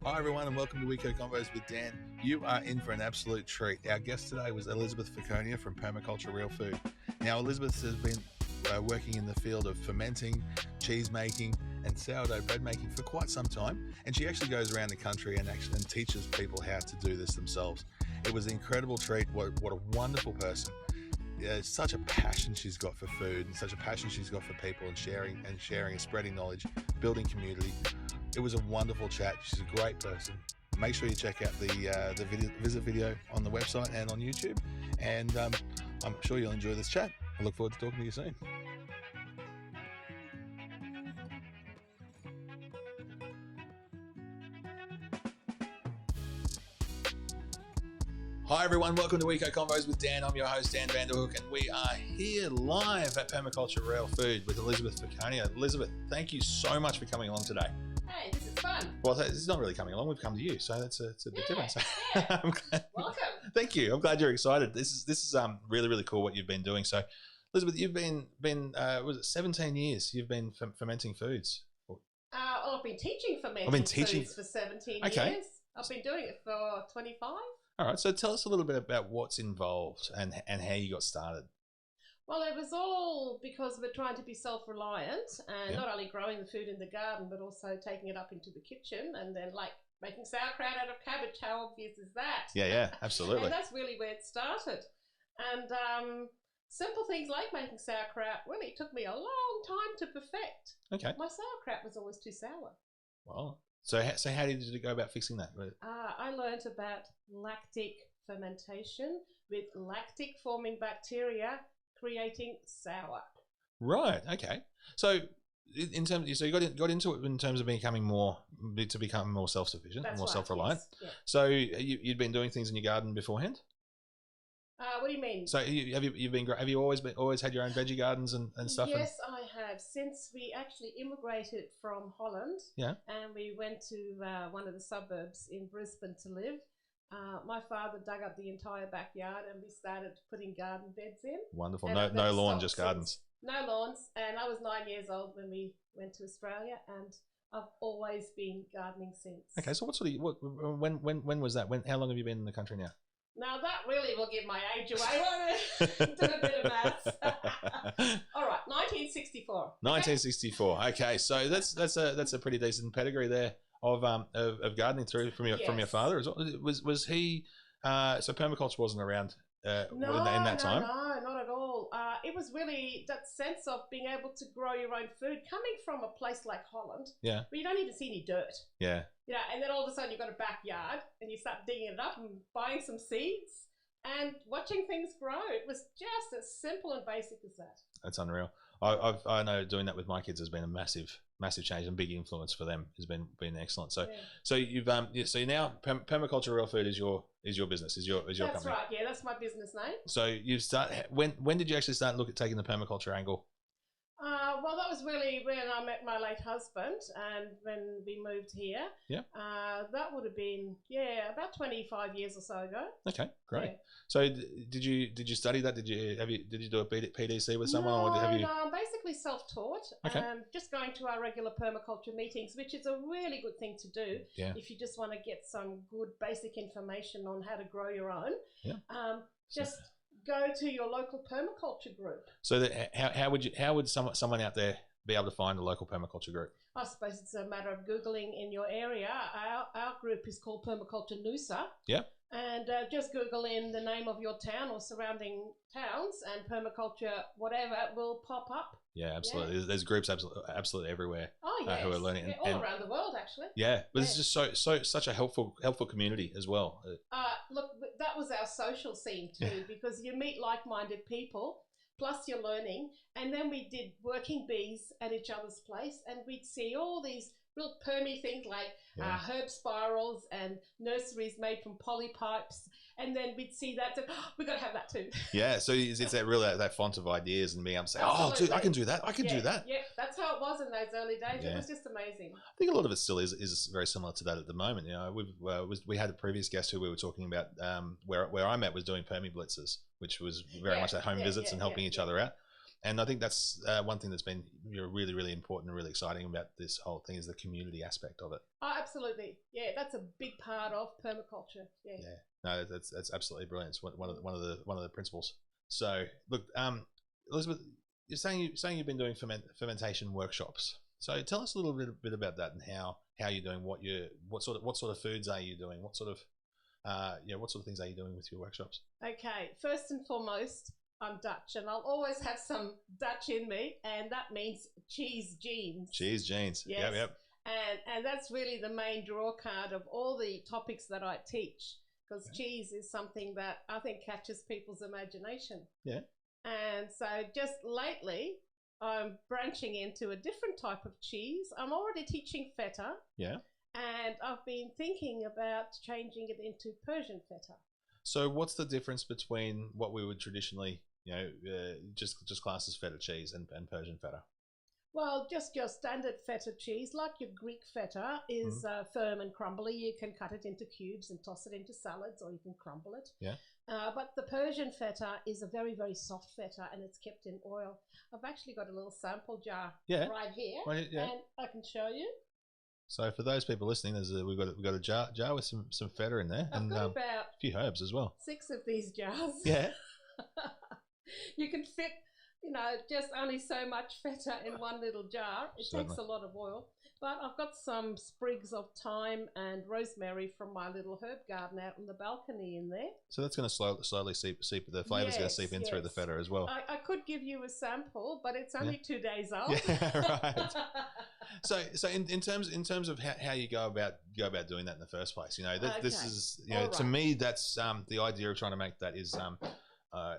Hi everyone and welcome to Weeko Convos with Dan. You are in for an absolute treat. Our guest today was Elisabeth Fekonia from Permaculture Realfood. Now Elisabeth has been working in the field of fermenting, cheese making and sourdough bread making for quite some time, and she actually goes around the country and teaches people how to do this themselves. It was an incredible treat. What a wonderful person. Such a passion she's got for food and such a passion she's got for people and sharing and spreading knowledge, building community. It was a wonderful chat. She's a great person. Make sure you check out the visit video on the website and on YouTube, and I'm sure you'll enjoy this chat. I look forward to talking to you soon. Hi everyone, welcome to Weeko Convos with Dan. I'm your host Dan Vanderhook, and we are here live at Permaculture Realfood with Elisabeth Fekonia. Elisabeth, thank you so much for coming along today. Hey, this is fun. Well, it's not really coming along. We've come to you, so it's a bit different. So Welcome. Thank you. I'm glad you're excited. This is really cool what you've been doing. So, Elisabeth, you've been was it 17 years? You've been fermenting foods. Well, I've been teaching fermenting foods for 17 years. I've been doing it for 25. All right. So tell us a little bit about what's involved and how you got started. Well, it was all because we're trying to be self-reliant and not only growing the food in the garden, but also taking it up into the kitchen and then like making sauerkraut out of cabbage. How obvious is that? Yeah, absolutely. And that's really where it started. And simple things like making sauerkraut really took me a long time to perfect. Okay. My sauerkraut was always too sour. Well, so how did you go about fixing that? I learned about lactic fermentation with lactic forming bacteria creating sour. Right. Okay. So, in terms, you got into it in terms of becoming more self-sufficient, more self-reliant. Yes. Yeah. So, you'd been doing things in your garden beforehand. What do you mean? So, have you always had your own veggie gardens and stuff? Yes, I have. Since we actually immigrated from Holland, and we went to one of the suburbs in Brisbane to live. My father dug up the entire backyard and we started putting garden beds in. Wonderful. No lawn, just gardens. No lawns. And I was 9 years old when we went to Australia, and I've always been gardening since. Okay, so when was that? How long have you been in the country now? Now that really will give my age away, won't it? Do a bit of maths. All right, 1964. 1964. Okay, so that's a pretty decent pedigree there of gardening through from your father. Was he so permaculture wasn't around in that time? No, not at all. It was really that sense of being able to grow your own food, coming from a place like Holland, where you don't even see any dirt. Yeah. And then all of a sudden you've got a backyard and you start digging it up and buying some seeds and watching things grow. It was just as simple and basic as that. That's unreal. I know doing that with my kids has been a massive change and big influence for them. Has been excellent. So you've so now Permaculture Realfood is your business, is your that's company. That's right. Yeah, that's my business name. So when did you actually start look at taking the permaculture angle? Well, that was really when I met my late husband and when we moved here. Yeah. That would have been about 25 years or so ago. Okay, great. Yeah. So did you study that? Did you do a PDC with someone? No, or have you... no, I'm basically self-taught. Okay. Just going to our regular permaculture meetings, which is a really good thing to do if you just want to get some good basic information on how to grow your own. Yeah. Go to your local permaculture group. So how would someone out there be able to find a local permaculture group? I suppose it's a matter of Googling in your area. Our group is called Permaculture Noosa. Yeah. And just Google in the name of your town or surrounding towns, and permaculture whatever will pop up. Yeah, absolutely. Yeah. There's groups absolutely everywhere. Oh, yes. Who are learning all around the world, actually. Yeah, but it's just such a helpful community as well. Look, that was our social scene too, because you meet like-minded people, plus you're learning, and then we did working bees at each other's place, and we'd see all these real permy things like herb spirals and nurseries made from polypipes, and then we'd see that, so we've got to have that too. Yeah, so it's that real that font of ideas and being able to say, dude, I can do that, I can do that. Yeah, that's how it was in those early days. It was just amazing. I think a lot of it still is very similar to that at the moment. We had a previous guest who we were talking about where I'm at was doing permy blitzes, which was very much at home visits and helping each other out. And I think that's one thing that's been really, really important and really exciting about this whole thing is the community aspect of it. Oh, absolutely. Yeah, that's a big part of permaculture. Yeah. Yeah. No, that's absolutely brilliant. It's one of the principles. So look, Elisabeth, you're saying you've been doing fermentation workshops. So tell us a little bit about that and how you're doing, what sort of foods are you doing, what sort of things are you doing with your workshops? Okay, first and foremost, I'm Dutch, and I'll always have some Dutch in me, and that means cheese genes. Cheese genes. Yes. Yep. And that's really the main draw card of all the topics that I teach, because cheese is something that I think catches people's imagination. Yeah. And so just lately, I'm branching into a different type of cheese. I'm already teaching feta. Yeah. And I've been thinking about changing it into Persian feta. So what's the difference between what we would traditionally, just class as feta cheese and Persian feta? Well, just your standard feta cheese, like your Greek feta, is firm and crumbly. You can cut it into cubes and toss it into salads, or you can crumble it. Yeah. But the Persian feta is a very, very soft feta, and it's kept in oil. I've actually got a little sample jar right here, and I can show you. So for those people listening, we've got a jar with some feta in there, I've and got about a few herbs as well. 6 of these jars. Yeah. You can fit, just only so much feta in one little jar. It takes a lot of oil. But I've got some sprigs of thyme and rosemary from my little herb garden out on the balcony in there. So that's going to slowly seep. The flavour's going to seep in through the feta as well. I could give you a sample, but it's only 2 days old. Yeah, right. So in terms of how you go about doing that in the first place, this is to me that's the idea of trying to make that is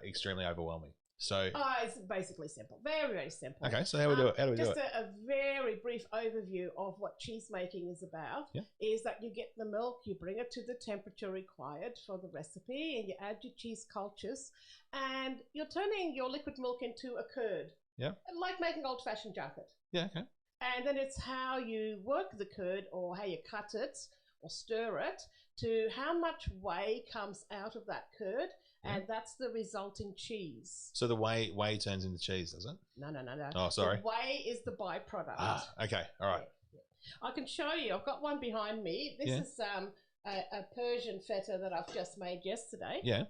extremely overwhelming. So it's basically simple, very, very simple. Okay, so how do we do it? Just a very brief overview of what cheese making is about is that you get the milk, you bring it to the temperature required for the recipe, and you add your cheese cultures, and you're turning your liquid milk into a curd. Yeah. Like making old-fashioned junket. Yeah, okay. And then it's how you work the curd, or how you cut it or stir it, to how much whey comes out of that curd. And that's the resulting cheese. So the whey turns into cheese, does it? No. Oh, sorry. The whey is the byproduct. Okay. All right. Yeah. I can show you. I've got one behind me. This is a Persian feta that I've just made yesterday. Yeah.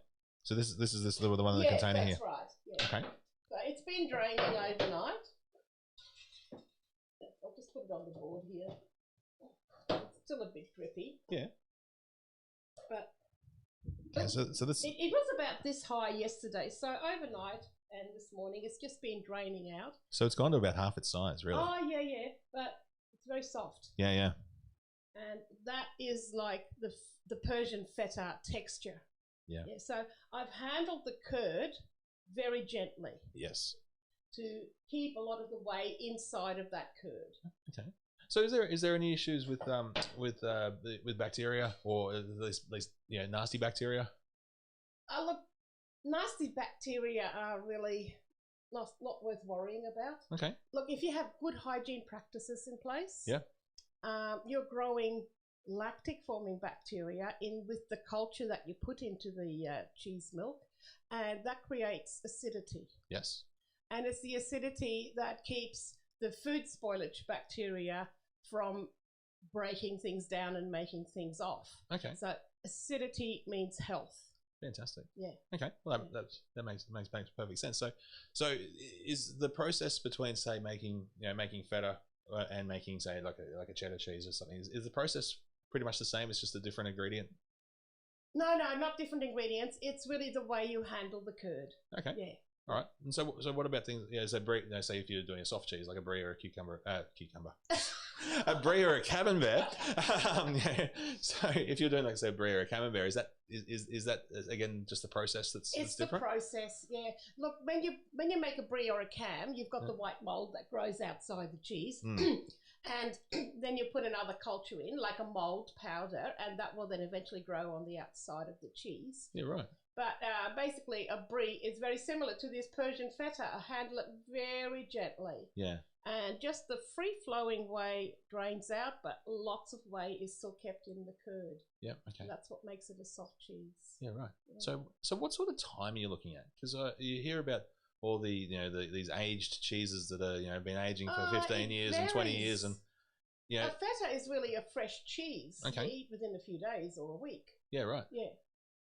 So this is the one in the container here. That's right. Yeah. Okay. So it's been draining overnight. I'll just put it on the board here. It's still a bit drippy. Yeah. But so this it was about this high yesterday, so overnight and this morning it's just been draining out. So it's gone to about half its size, really. Oh yeah, but it's very soft. Yeah. And that is like the Persian feta texture. Yeah. So I've handled the curd very gently. Yes. To keep a lot of the whey inside of that curd. Okay. So is there any issues with bacteria, or at least nasty bacteria? Look, nasty bacteria are really not worth worrying about. Okay. Look, if you have good hygiene practices in place, you're growing lactic forming bacteria in with the culture that you put into the cheese milk, and that creates acidity. Yes. And it's the acidity that keeps the food spoilage bacteria from breaking things down and making things off. Okay. So acidity means health. Fantastic. Yeah. Okay. Well, that makes perfect sense. So is the process between, say, making feta and making, say, like a cheddar cheese or something, is the process pretty much the same? It's just a different ingredient? No, not different ingredients. It's really the way you handle the curd. Okay. Yeah. All right. And so what about things? Say if you're doing a soft cheese like a brie or a cucumber, a brie or a camembert. So if you're doing like say a brie or a camembert, is that again just the process that's different? It's the process. Yeah. Look, when you make a brie or a cam, you've got the white mold that grows outside the cheese. And then you put another culture in, like a mold powder, and that will then eventually grow on the outside of the cheese. Yeah, right. But basically, a brie is very similar to this Persian feta. I handle it very gently. Yeah. And just the free-flowing whey drains out, but lots of whey is still kept in the curd. Yeah, okay. And that's what makes it a soft cheese. Yeah, right. Yeah. So what sort of time are you looking at? Because you hear about all the these aged cheeses that are been aging for 15 years and 20 years, and a feta is really a fresh cheese. Okay. You eat within a few days or a week. Yeah, right. Yeah.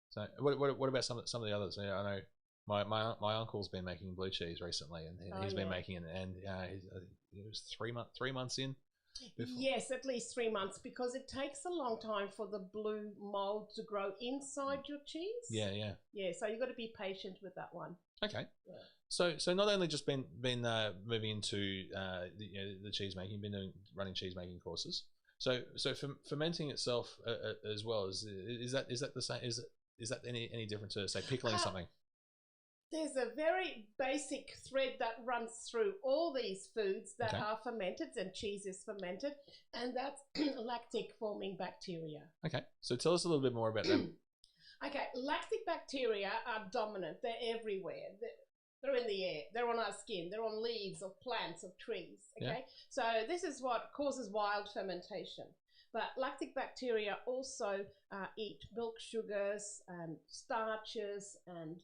So what about some of the others? I know my uncle's been making blue cheese recently, and he's been making it, and it was 3 months in. Before. Yes, at least 3 months, because it takes a long time for the blue mold to grow inside your cheese. Yeah. So you've got to be patient with that one. Okay. Yeah. So not only just been moving into the cheese making, you've been running cheese making courses. So fermenting itself as well, is that the same? Is that any different to, say, pickling something? There's a very basic thread that runs through all these foods that are fermented, and cheese is fermented, and that's lactic forming bacteria. Okay, so tell us a little bit more about them. Okay, lactic bacteria are dominant. They're everywhere. They're in the air. They're on our skin. They're on leaves of plants, of trees. Okay, so this is what causes wild fermentation. But lactic bacteria also eat milk sugars and starches and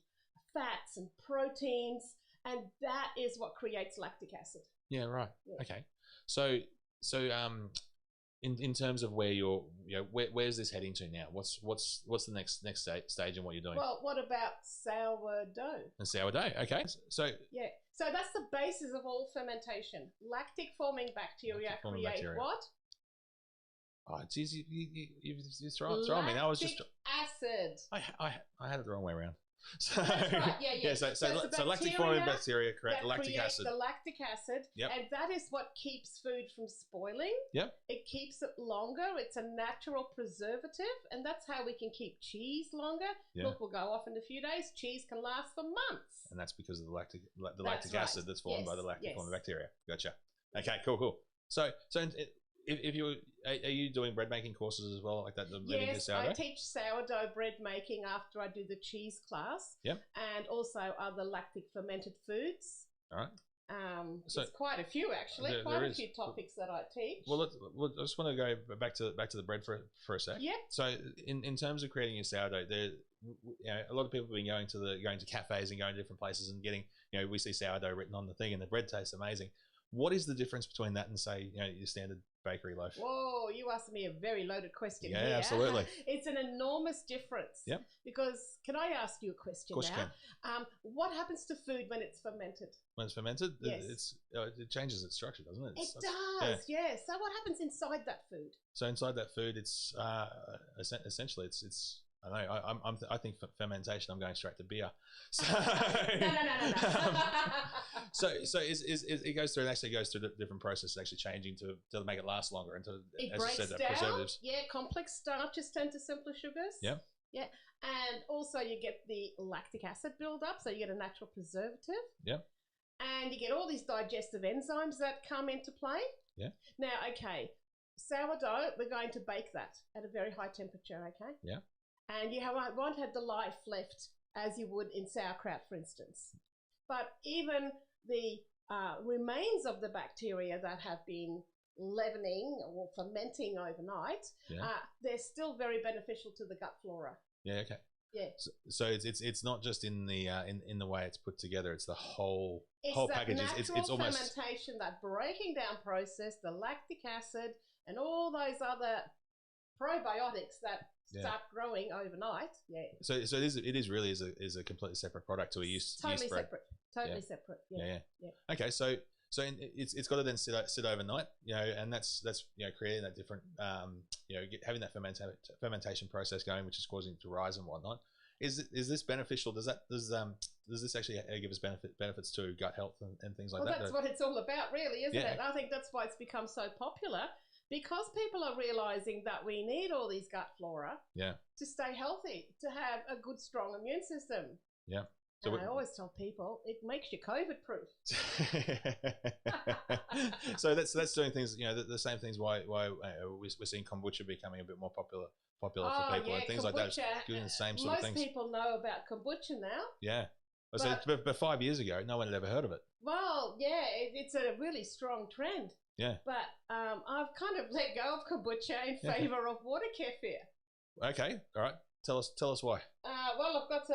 fats and proteins, and that is what creates lactic acid. Yeah, right. Yeah. Okay, so in terms of where where's this heading to now? What's the next stage in what you're doing? Well, what about sourdough? And sourdough, okay. So that's the basis of all fermentation. Lactic forming bacteria create what? Oh, geez, you throw me. That was just acid. I had it the wrong way around. So, that's right. Yeah. So lactic forming bacteria create lactic acid. The lactic acid, and that is what keeps food from spoiling. Yep. It keeps it longer. It's a natural preservative, and that's how we can keep cheese longer. Yeah. Milk will go off in a few days. Cheese can last for months. And that's because of the lactic acid that's formed by the lactic forming bacteria. Gotcha. Okay. Cool. So if are you doing bread making courses as well, like that? Yes, I teach sourdough bread making after I do the cheese class. Yep. And also other lactic fermented foods. All right. There's quite a few actually. Quite a few topics that I teach. Well, I just want to go back to the bread for a sec. Yep. So in terms of creating your sourdough, a lot of people have been going to cafes and going to different places and getting, we see sourdough written on the thing, and the bread tastes amazing. What is the difference between that and, say, your standard bakery loaf? Whoa, you asked me a very loaded question. Yeah, here. Absolutely. It's an enormous difference. Yep. Because, can I ask you a question now? Of course you can. What happens to food when it's fermented? When it's fermented, yes. It changes its structure, doesn't it? It does, yeah. So what happens inside that food? So inside that food, it's essentially it's. I know. I think for fermentation, I'm going straight to beer. So, no. So it goes through. It actually goes through the different processes, actually changing to make it last longer, and it breaks down. Preservatives. Yeah, complex starches turn to simpler sugars. Yeah. And also you get the lactic acid buildup, so you get a natural preservative. Yeah. And you get all these digestive enzymes that come into play. Yeah. Now, okay, sourdough, we're going to bake that at a very high temperature. Okay. Yeah. And you won't have the life left as you would in sauerkraut, for instance. But even the remains of the bacteria that have been leavening or fermenting overnight, they're still very beneficial to the gut flora. Yeah. Okay. Yeah. So it's not just in the way it's put together. It's the whole package. It's almost fermentation, that breaking down process, the lactic acid, and all those other probiotics that start growing overnight. Yeah. So it is really a completely separate product to a yeast bread. Totally separate. Yeah. Okay. So it's got to then sit overnight, and that's creating that different, having that fermentation process going, which is causing it to rise and whatnot. Is this beneficial? Does this actually give us benefits to gut health and things like that? Well, that's what it's all about, really, isn't it? I think that's why it's become so popular. Because people are realizing that we need all these gut flora to stay healthy, to have a good, strong immune system. Yeah. So I always tell people it makes you COVID proof. So that's doing things, the same things. Why we're seeing kombucha becoming a bit more popular for people and things kombucha, like that. Doing the same sort of things. Most people know about kombucha now. Yeah. But 5 years ago, no one had ever heard of it. Well, yeah, it's a really strong trend. Yeah. But I've kind of let go of kombucha in favour of water kefir. Okay. All right. Tell us why. Well, I've got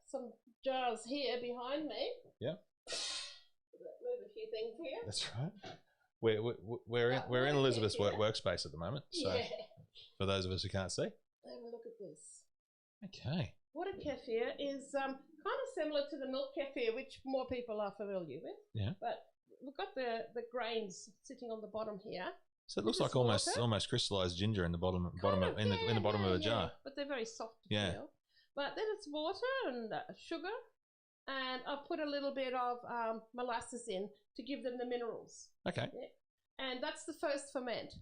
some jars here behind me. Yeah. Move a few things here. That's right. We're in Elizabeth's workspace at the moment. So for those of us who can't see. Have a look at this. Okay. Water kefir is kind of similar to the milk kefir, which more people are familiar with. Yeah. But we've got the grains sitting on the bottom here. So it looks like almost crystallized ginger in the bottom of a jar. But they're very soft to feel. But then it's water and sugar, and I've put a little bit of molasses in to give them the minerals. Okay. Yeah. And that's the first ferment.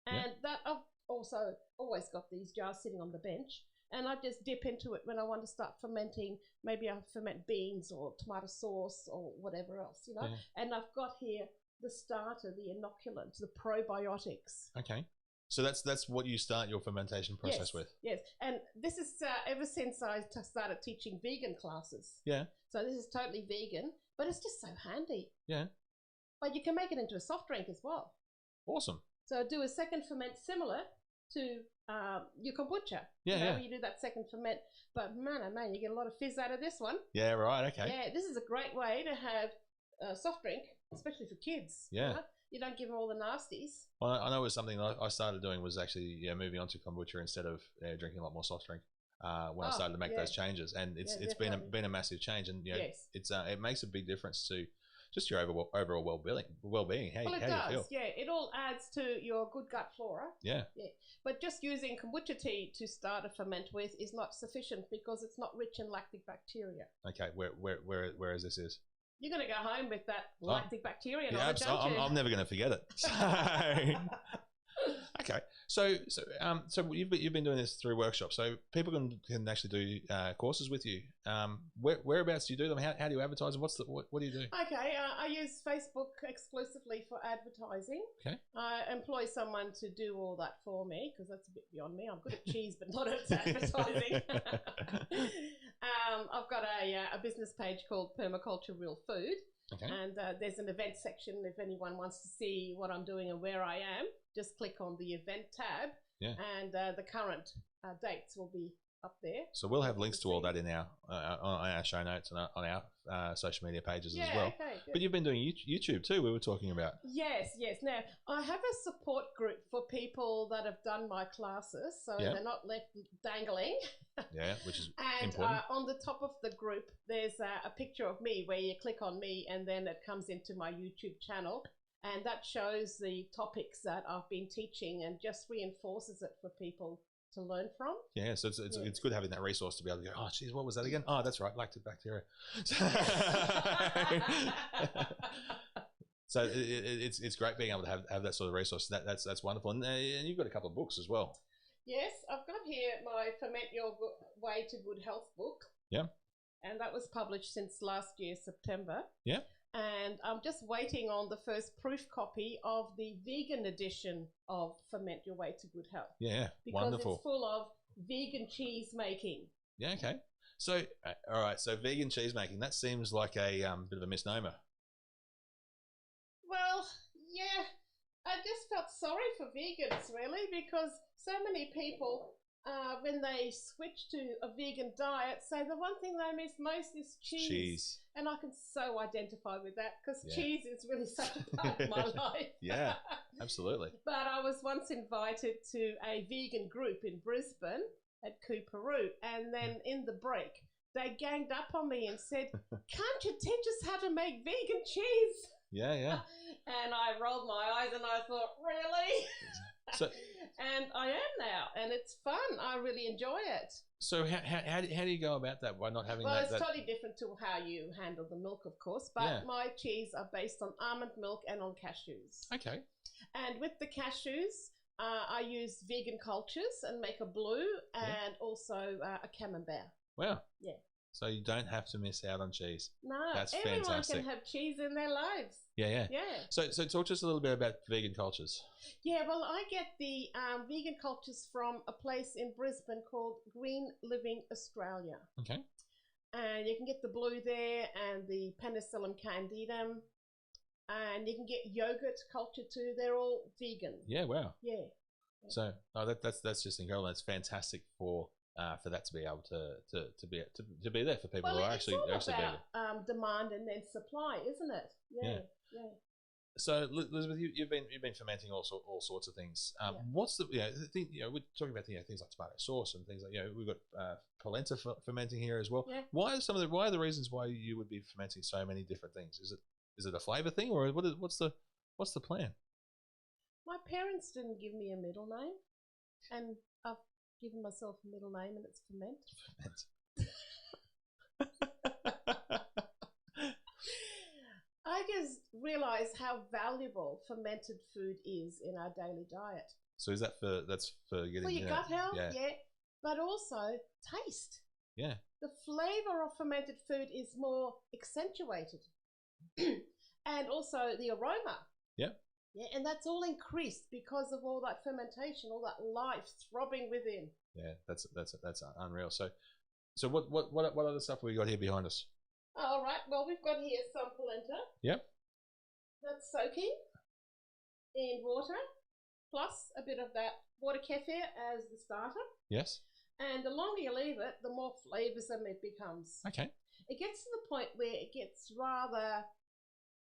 And that I've also always got these jars sitting on the bench, and I just dip into it when I want to start fermenting. Maybe I ferment beans or tomato sauce or whatever else, you know. Yeah. And I've got here the starter, the inoculants, the probiotics. Okay. So that's what you start your fermentation process with? Yes. And this is ever since I started teaching vegan classes. Yeah. So this is totally vegan, but it's just so handy. Yeah. But you can make it into a soft drink as well. Awesome. So do a second ferment similar to your kombucha. Yeah, You do that second ferment. But man, oh man, you get a lot of fizz out of this one. Yeah, right, okay. Yeah, this is a great way to have a soft drink, especially for kids. Yeah. You don't give them all the nasties. Well, I know it was something I started doing was actually moving on to kombucha instead of drinking a lot more soft drink when I started to make those changes. And it's been a massive change. And it makes a big difference to just your overall well-being. How you feel. Yeah, it all adds to your good gut flora. Yeah. But just using kombucha tea to start a ferment with is not sufficient because it's not rich in lactic bacteria. Okay, whereas this is? You're going to go home with that lactic bacteria knowledge, aren't you? I'm never going to forget it. So, okay, so you've been doing this through workshops, so people can actually do courses with you. Whereabouts do you do them? How do you advertise them? What do you do? Okay, I use Facebook exclusively for advertising. Okay, I employ someone to do all that for me because that's a bit beyond me. I'm good at cheese, but not at advertising. I've got a business page called Permaculture Realfood. Okay. And there's an event section if anyone wants to see what I'm doing and where I am. Just click on the event tab, and the current dates will be up there. So we'll have links to all that in our on our show notes and on our social media pages as well. Okay, but you've been doing YouTube too, we were talking about. Yes. Now, I have a support group for people that have done my classes, so they're not left dangling. Yeah, which is important. And on the top of the group, there's a picture of me where you click on me and then it comes into my YouTube channel. And that shows the topics that I've been teaching and just reinforces it for people to learn from. Yeah, so it's good having that resource to be able to go, oh, geez, what was that again? Oh, that's right, lactic bacteria. So it's great being able to have that sort of resource. That's wonderful. And you've got a couple of books as well. Yes, I've got here my Ferment Your Way to Good Health book. Yeah. And that was published since last year, September. Yeah. And I'm just waiting on the first proof copy of the vegan edition of Ferment Your Way to Good Health. Yeah, because wonderful. It's full of vegan cheese making. Yeah, okay. So, all right, so vegan cheese making, that seems like a bit of a misnomer. Well, yeah, I just felt sorry for vegans, really, because so many people, when they switch to a vegan diet, say the one thing they miss most is cheese. And I can so identify with that because cheese is really such a part of my life. Yeah, absolutely. But I was once invited to a vegan group in Brisbane at Peru, and then in the break, they ganged up on me and said, can't you teach us how to make vegan cheese? Yeah. And I rolled my eyes and I thought, really? So, and I am now, and it's fun. I really enjoy it. So how do you go about that by not having that? Well, it's totally different to how you handle the milk, of course, but my cheese are based on almond milk and on cashews. Okay. And with the cashews, I use vegan cultures and make a blue and also a camembert. Wow. Yeah. So you don't have to miss out on cheese. No, that's everyone fantastic. Can have cheese in their lives. Yeah. So talk to us a little bit about vegan cultures. Yeah, well, I get the vegan cultures from a place in Brisbane called Green Living Australia. Okay. And you can get the blue there and the Penicillium candidum. And you can get yogurt culture too. They're all vegan. Yeah, wow. Yeah. So that's just incredible. That's fantastic for for that to be able to be there for people who are it's all actually about demand and then supply, isn't it? Yeah. So, Elizabeth, you've been fermenting all sorts of things. What's the thing? We're talking about things like tomato sauce and things like we've got polenta fermenting here as well. Yeah. Why are the reasons why you would be fermenting so many different things? Is it a flavor thing, or what's the plan? My parents didn't give me a middle name, and I've given myself a middle name, and it's Ferment. I just realised how valuable fermented food is in our daily diet. So is that's for getting for your gut health, but also taste. Yeah. The flavour of fermented food is more accentuated, and also the aroma. Yeah. Yeah, and that's all increased because of all that fermentation, all that life throbbing within. Yeah, that's unreal. So what other stuff have we got here behind us? All right. Well, we've got here some polenta. Yep. That's soaking in water, plus a bit of that water kefir as the starter. Yes. And the longer you leave it, the more flavoursome it becomes. Okay. It gets to the point where it gets rather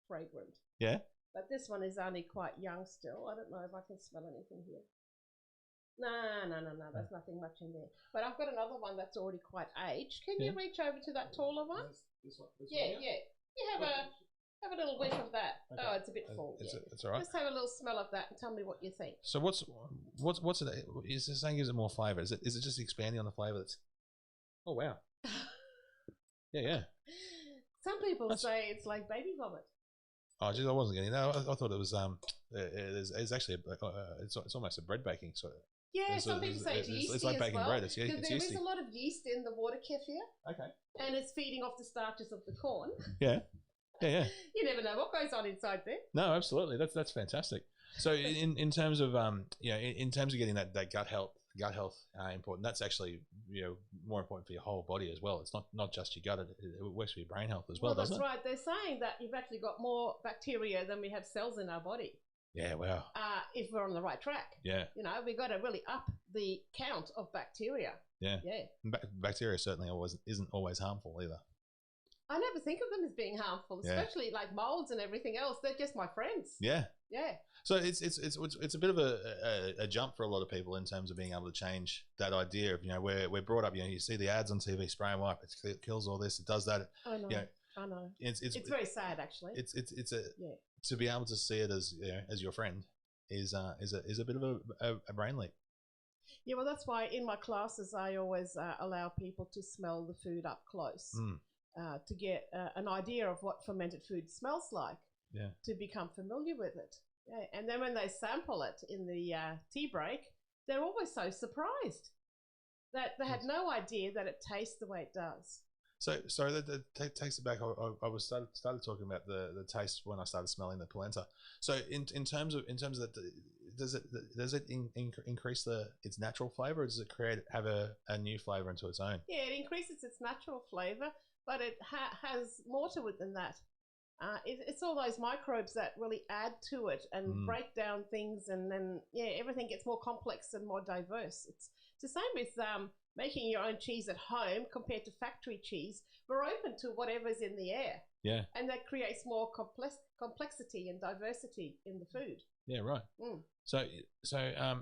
fragrant. Yeah. But this one is only quite young still. I don't know if I can smell anything here. No, there's nothing much in there. But I've got another one that's already quite aged. Can you reach over to that taller one? This one? Yeah. You have a little whiff of that. Okay. Oh, it's a bit full. It's all right. Just have a little smell of that and tell me what you think. So what's it? Is it saying gives it more flavour? Is it just expanding on the flavour? That's. Oh wow. Yeah. Some people say it's like baby vomit. Oh, geez, I wasn't getting that. I thought it was it's actually it's almost a bread baking sort of. Yeah, some people say it's yeasty. It's like baking bread. It's there yeasty. is a lot of yeast in the water kefir. Okay. And it's feeding off the starches of the corn. Yeah. You never know what goes on inside there. No, absolutely. That's fantastic. So in terms of in terms of getting that gut health important, that's actually more important for your whole body as well. It's not just your gut; it works for your brain health as well, doesn't it? That's right. They're saying that you've actually got more bacteria than we have cells in our body. Yeah, wow. If we're on the right track. Yeah. We've got to really up the count of bacteria. Yeah. Bacteria certainly isn't always harmful either. I never think of them as being harmful, especially like molds and everything else. They're just my friends. Yeah. Yeah. So it's a bit of a jump for a lot of people in terms of being able to change that idea of we're brought up you see the ads on TV, spray and wipe, it kills all this, it does that. I know. I know. It's very sad actually. To be able to see it as your friend is a bit of a brain leap. Yeah, well that's why in my classes I always allow people to smell the food up close. To get an idea of what fermented food smells like, to become familiar with it. Yeah. And then when they sample it in the tea break, they're always so surprised that they had no idea that it tastes the way it does. So that takes it back. I was started talking about the taste when I started smelling the polenta. So in terms of that, does it increase its natural flavor, or does it have a new flavor into its own? Yeah, it increases its natural flavor, but it has more to it than that. It's all those microbes that really add to it and break down things, and then everything gets more complex and more diverse. It's the same with making your own cheese at home compared to factory cheese. We're open to whatever's in the air. Yeah. And that creates more complexity and diversity in the food. Yeah, right. So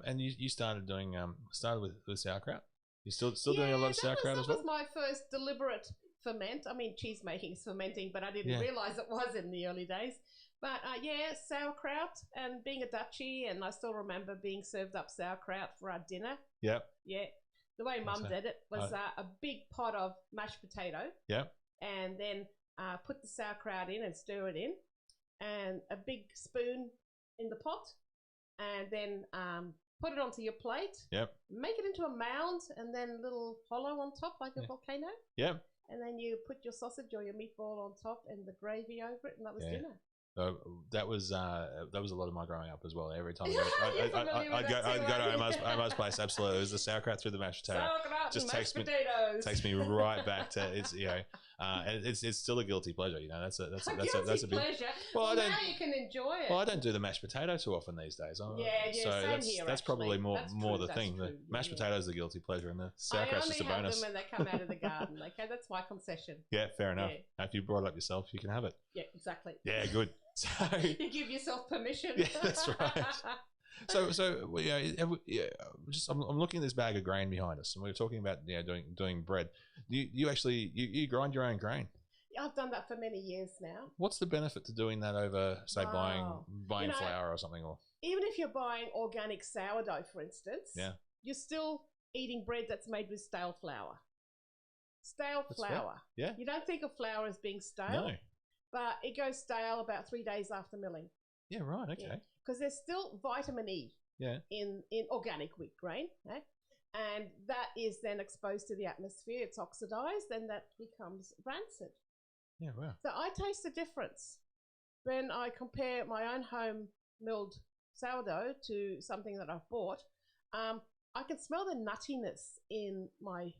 and you started doing with sauerkraut. You're still doing a lot of sauerkraut as well? That was my first deliberate ferment. I mean, cheese making is fermenting, but I didn't realize it was in the early days. But sauerkraut, and being a Dutchie, and I still remember being served up sauerkraut for our dinner. Yep. Yeah. The way Mum did it was a big pot of mashed potato. Yep. And then put the sauerkraut in and stir it in, and a big spoon in the pot, and then put it onto your plate. Yep. Make it into a mound, and then a little hollow on top like a volcano. Yep. And then you put your sausage or your meatball on top and the gravy over it, and that was dinner. That was a lot of my growing up as well. Every time I'd go to Omar's place, absolutely. It was the sauerkraut through the mashed potato. Sauerkraut and mashed potatoes. Takes me right back to And it's still a guilty pleasure, you know. That's a guilty big pleasure. Well, I don't. Now you can enjoy it. Well, I don't do the mashed potato too often these days. Yeah, So same here. That's probably more the thing. True. The mashed potato is the guilty pleasure, and the I sauerkraut's only just a have bonus. them when they come out of the garden. Okay, that's my concession. Yeah, fair enough. Yeah. If you brought it up yourself, you can have it. Yeah, exactly. Yeah, good. So you give yourself permission. Yeah, that's right. So I'm looking at this bag of grain behind us, and we were talking about doing bread. You actually grind your own grain. Yeah, I've done that for many years now. What's the benefit to doing that over, say, buying flour or something? Or even if you're buying organic sourdough, for instance, you're still eating bread that's made with stale flour. That's flour. Fair. Yeah. You don't think of flour as being stale, no, but it goes stale about 3 days after milling. Yeah, right. Okay. Because there's still vitamin E. Yeah. In organic wheat grain, and that is then exposed to the atmosphere. It's oxidized, and that becomes rancid. Yeah, wow. So I taste the difference when I compare my own home milled sourdough to something that I've bought. I can smell the nuttiness in my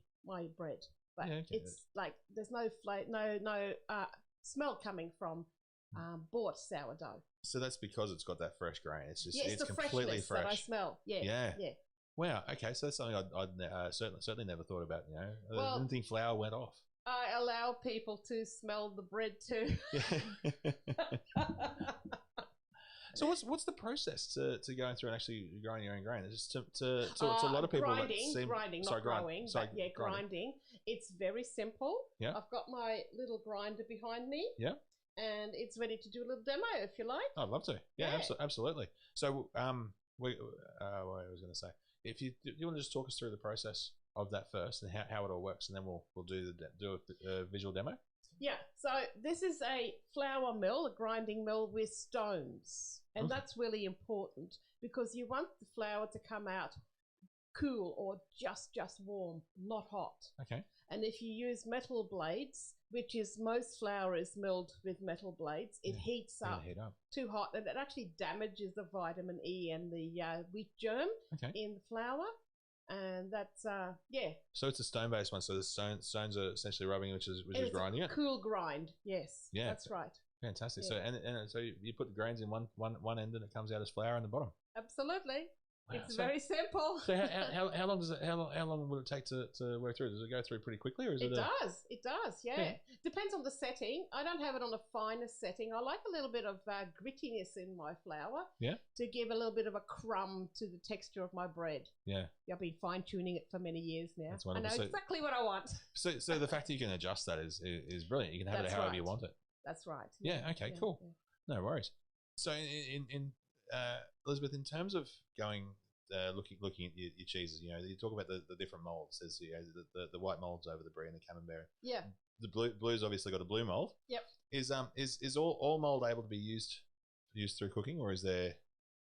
bread, but it's like there's no smell coming from bought sourdough. So that's because it's got that fresh grain. It's just it's the completely fresh. That I smell. Yeah. Wow. Okay, so that's something I'd certainly never thought about. You know, I didn't think flour went off. I allow people to smell the bread too. So what's the process to going through and actually grinding your own grain? It's just to a lot of people grinding. It's very simple. Yeah. I've got my little grinder behind me. Yeah. And it's ready to do a little demo if you like. I'd love to. Yeah. Absolutely. So what I was going to say, if you want to just talk us through the process of that first and how it all works, and then we'll do a visual demo. Yeah, so this is a flour mill, a grinding mill with stones. And that's really important because you want the flour to come out cool or just warm, not hot. Okay. And if you use metal blades, which is most flour is milled with metal blades, it heats up too hot, and it actually damages the vitamin E and the wheat germ in the flour. And that's So it's a stone-based one. So the stones are essentially rubbing, which is grinding it. Cool grind, yes. Yeah, that's right. Fantastic. Yeah. So so you put the grains in one end, and it comes out as flour in the bottom. Absolutely. Wow. It's very simple. So how long would it take to work through? Does it go through pretty quickly, or is it? It does. Yeah. Depends on the setting. I don't have it on a finer setting. I like a little bit of grittiness in my flour. Yeah. To give a little bit of a crumb to the texture of my bread. Yeah. I've been fine tuning it for many years now. That's wonderful. I know exactly what I want. So the fact that you can adjust that is brilliant. You can have it however you want it. That's right. Yeah. Okay. Cool. Yeah. No worries. So in Elisabeth, in terms of going looking at your cheeses, you know, you talk about the different molds. There's the white molds over the brie and the camembert. Yeah. The blue's obviously got a blue mold. Yep. Is all mold able to be used through cooking, or is there?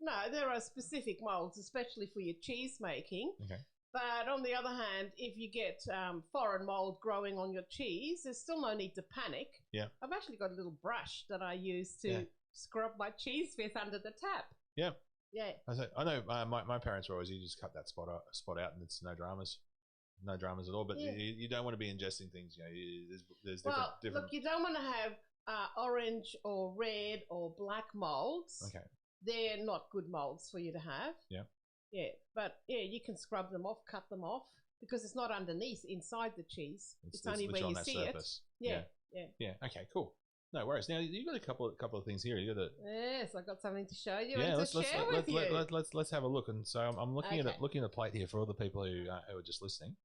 No, there are specific molds, especially for your cheese making. Okay. But on the other hand, if you get foreign mold growing on your cheese, there's still no need to panic. Yeah. I've actually got a little brush that I use to scrub my cheese with under the tap. Yeah. Yeah. I know my parents were always, you just cut that spot out and it's no dramas at all. But you don't want to be ingesting things. You know, there's different. Look, you don't want to have orange or red or black molds. Okay. They're not good molds for you to have. Yeah. Yeah, but you can scrub them off, cut them off, because it's not underneath inside the cheese. It's only where you see surface. It. Yeah. Okay. Cool. No worries. Now you've got a couple of things here. Yes, I've got something to show you and to share with you. Let's have a look. And so I'm looking at a plate here for all the people who are just listening.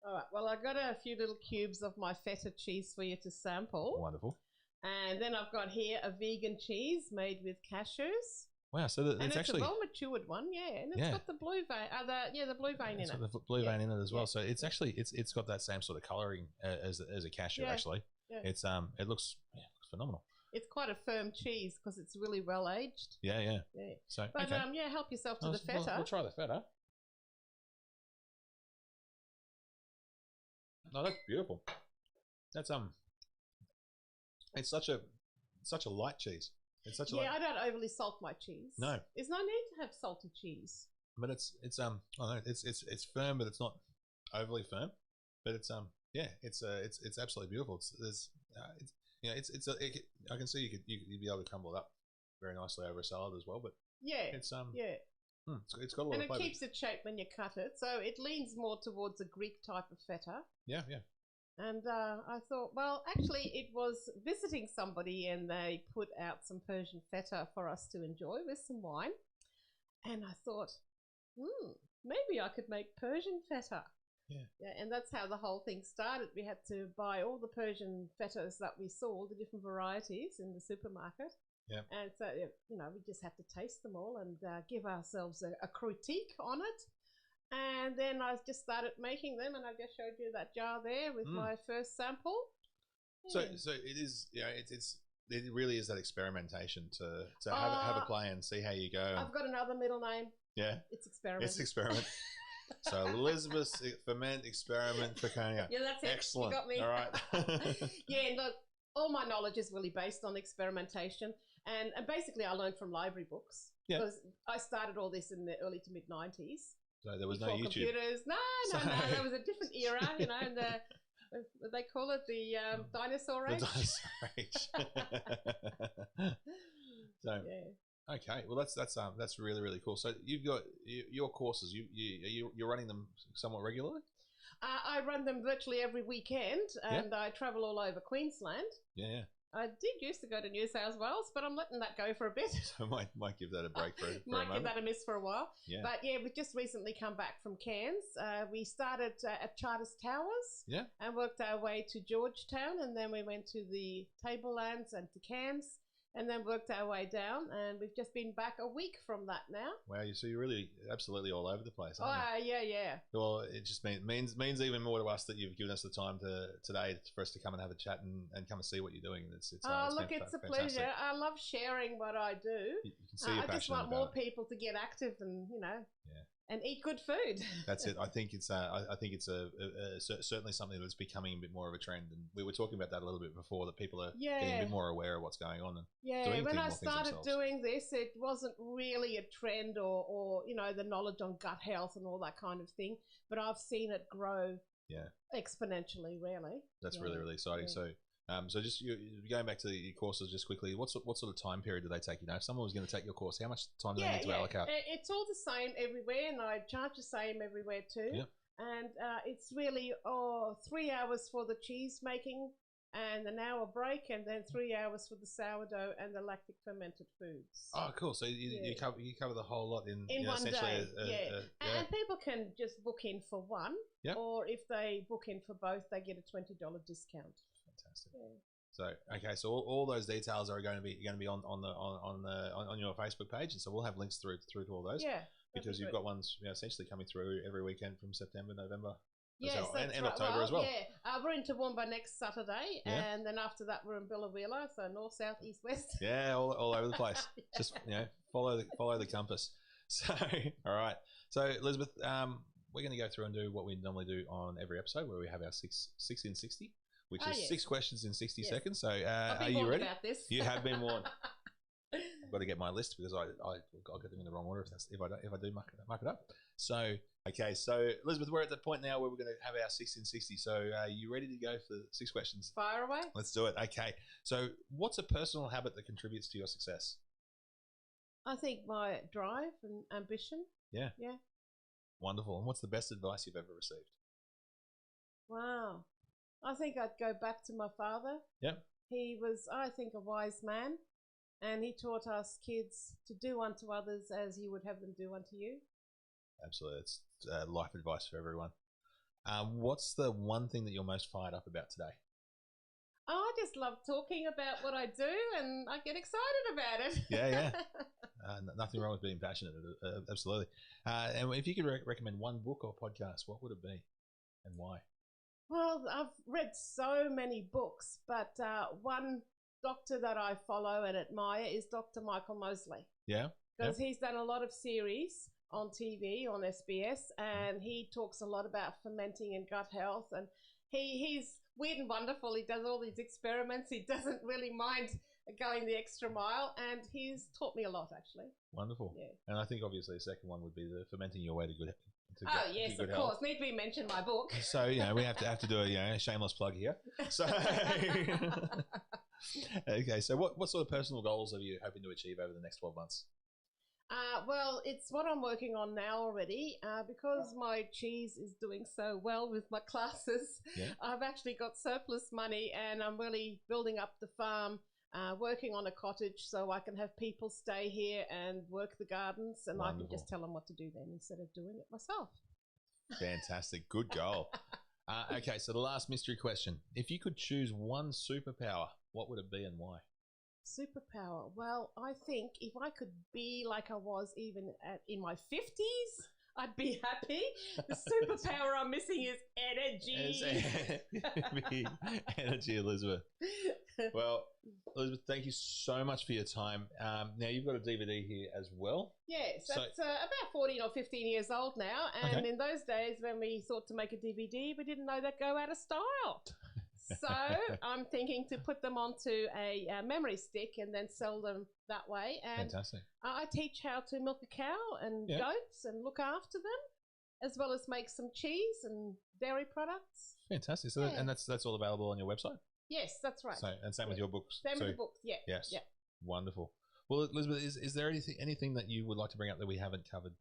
All right. Well, I've got a few little cubes of my feta cheese for you to sample. Wonderful. And then I've got here a vegan cheese made with cashews. Wow, so it's actually a well-matured one, and it's got the blue vein, the blue vein in it. Got the blue vein in it as well. So it's actually it's got that same sort of colouring as a cashew. Actually, it looks phenomenal. It's quite a firm cheese because it's really well aged. Yeah. So, help yourself to the feta. We'll try the feta. No, that's beautiful. That's it's such a light cheese. It's such I don't overly salt my cheese. No, there's no need to have salty cheese. But it's firm, but it's not overly firm. But it's Yeah, it's absolutely beautiful. I can see you'd be able to crumble it up very nicely over a salad as well. But it's it's got a lot of flavor. And it keeps its shape when you cut it, so it leans more towards a Greek type of feta. Yeah. And I thought, well, actually, it was visiting somebody, and they put out some Persian feta for us to enjoy with some wine. And I thought, maybe I could make Persian feta. Yeah, and that's how the whole thing started. We had to buy all the Persian fetas that we saw, the different varieties in the supermarket. Yeah. And so, we just had to taste them all and give ourselves a critique on it. And then I just started making them, and I just showed you that jar there with my first sample. Yeah. So it is, it really is that experimentation to have a play and see how you go. I've got another middle name. Yeah. It's Experiment. It's Experiment. So Elisabeth Ferment Experiment Fekonia. Yeah, that's it. Excellent. You got me. All right. Yeah, look, all my knowledge is really based on experimentation, and basically I learned from library books because I started all this in the early to mid 90s. So there was before no YouTube. Computers. No. There was a different era, and they call it the dinosaur age. The dinosaur age. So. Yeah. Okay, well that's really, really cool. So you've got your courses. You're running them somewhat regularly. I run them virtually every weekend, and I travel all over Queensland. Yeah. I did used to go to New South Wales, but I'm letting that go for a bit. So might give that a break for a moment. Give that a miss for a while. Yeah. But we've just recently come back from Cairns. We started at Charters Towers. Yeah. And worked our way to Georgetown, and then we went to the Tablelands and to Cairns. And then worked our way down, and we've just been back a week from that now. Wow, so you're really absolutely all over the place, aren't you? Yeah. Well, it just means even more to us that you've given us the time today for us to come and have a chat and come and see what you're doing. It's it's a pleasure. I love sharing what I do. You can see your passion. I just want more people to get active and and eat good food. That's it. I think it's certainly something that's becoming a bit more of a trend, and we were talking about that a little bit before, that people are getting a bit more aware of what's going on. And when I started doing this, it wasn't really a trend or the knowledge on gut health and all that kind of thing, but I've seen it grow exponentially. Really, that's really, really exciting. So just going back to your courses just quickly, what sort of time period do they take? If someone was going to take your course, how much time do they need to allocate? It's all the same everywhere, and I charge the same everywhere too. Yeah. And it's really 3 hours for the cheese making, and an hour break, and then 3 hours for the sourdough and the lactic fermented foods. Oh, cool! So you cover the whole lot in one day. And people can just book in for one, or if they book in for both, they get a $20 discount. Fantastic. Yeah. So all those details are going to be on your Facebook page, and so we'll have links through to all those. Yeah. Because you've got ones essentially coming through every weekend from September, November. Yes, and October as well. Yeah, we're in Toowoomba next Saturday, and then after that we're in Billawheeler, so north, south, east, west. Yeah, all over the place. Just follow the compass. So all right. So Elisabeth, we're going to go through and do what we normally do on every episode, where we have our 6 in 60, which is 6 questions in 60 seconds. So are you ready? About this. You have been warned. I've got to get my list because I get them in the wrong order if I do muck it up. So Elisabeth, we're at the point now where we're going to have our 6 in 60. So are you ready to go for 6 questions? Fire away. Let's do it. Okay. So what's a personal habit that contributes to your success? I think my drive and ambition. Yeah. Yeah. Wonderful. And what's the best advice you've ever received? Wow. I think I'd go back to my father. Yep. He was, I think, a wise man. And he taught us kids to do unto others as you would have them do unto you. Absolutely. It's life advice for everyone. What's the one thing that you're most fired up about today? I just love talking about what I do, and I get excited about it. Yeah. Nothing wrong with being passionate. Absolutely. And if you could recommend one book or podcast, what would it be and why? Well, I've read so many books, but one doctor that I follow and admire is Dr. Michael Mosley. Yeah. Because he's done a lot of series on TV, on SBS, and he talks a lot about fermenting and gut health. And he's weird and wonderful. He does all these experiments. He doesn't really mind going the extra mile, and he's taught me a lot, actually. Wonderful. Yeah. And I think obviously the second one would be the fermenting your way to Oh yes, of course. Need to be mentioned my book. So we have to do a shameless plug here. So okay, so what sort of personal goals are you hoping to achieve over the next 12 months? Well, it's what I'm working on now already. Because my cheese is doing so well with my classes, I've actually got surplus money, and I'm really building up the farm, working on a cottage so I can have people stay here and work the gardens, and Wonderful. I can just tell them what to do then instead of doing it myself. Fantastic. Good goal. Okay, so the last mystery question. If you could choose one superpower, what would it be and why? Superpower. Well, I think if I could be like I was even in my 50s, I'd be happy. The superpower I'm missing is energy. Energy, Elisabeth. Well, Elisabeth, thank you so much for your time. Now, you've got a DVD here as well. Yes, that's about 14 or 15 years old now. And in those days when we thought to make a DVD, we didn't know they'd go out of style. So I'm thinking to put them onto a memory stick and then sell them that way. And fantastic. I teach how to milk a cow and goats and look after them, as well as make some cheese and dairy products. Fantastic. So and that's all available on your website? Yes, that's right. So, and same with your books? Same with the books, Yes. Yeah. Wonderful. Well, Elisabeth, is there anything that you would like to bring up that we haven't covered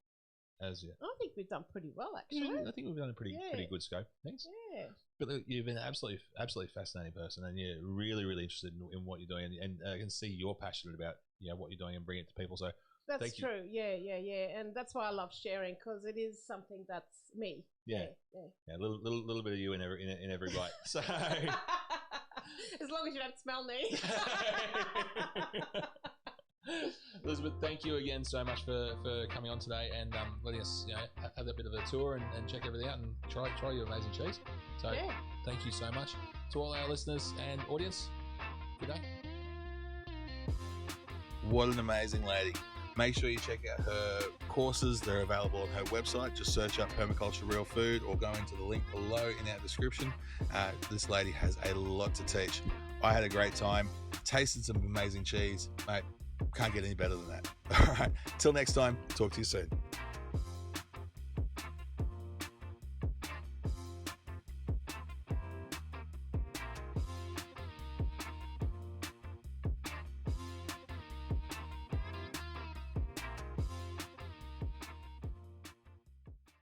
as yet? I think we've done pretty well, actually. I think we've done a pretty good scope. Thanks. Yeah. But look, you've been an absolutely fascinating person, and you're really, really interested in what you're doing, and I can see you're passionate about what you're doing and bringing it to people. So that's true. Yeah, and that's why I love sharing, because it is something that's me. Yeah. A little bit of you in every bite. So as long as you don't smell me. Elisabeth, thank you again so much for coming on today and letting us have a bit of a tour and check everything out and try your amazing cheese. So thank you so much to all our listeners and audience. Good day. What an amazing lady. Make sure you check out her courses. They're available on her website. Just search up Permaculture Realfood or go into the link below in our description. This lady has a lot to teach. I had a great time. Tasted some amazing cheese. Mate, can't get any better than that. All right. Till next time, talk to you soon.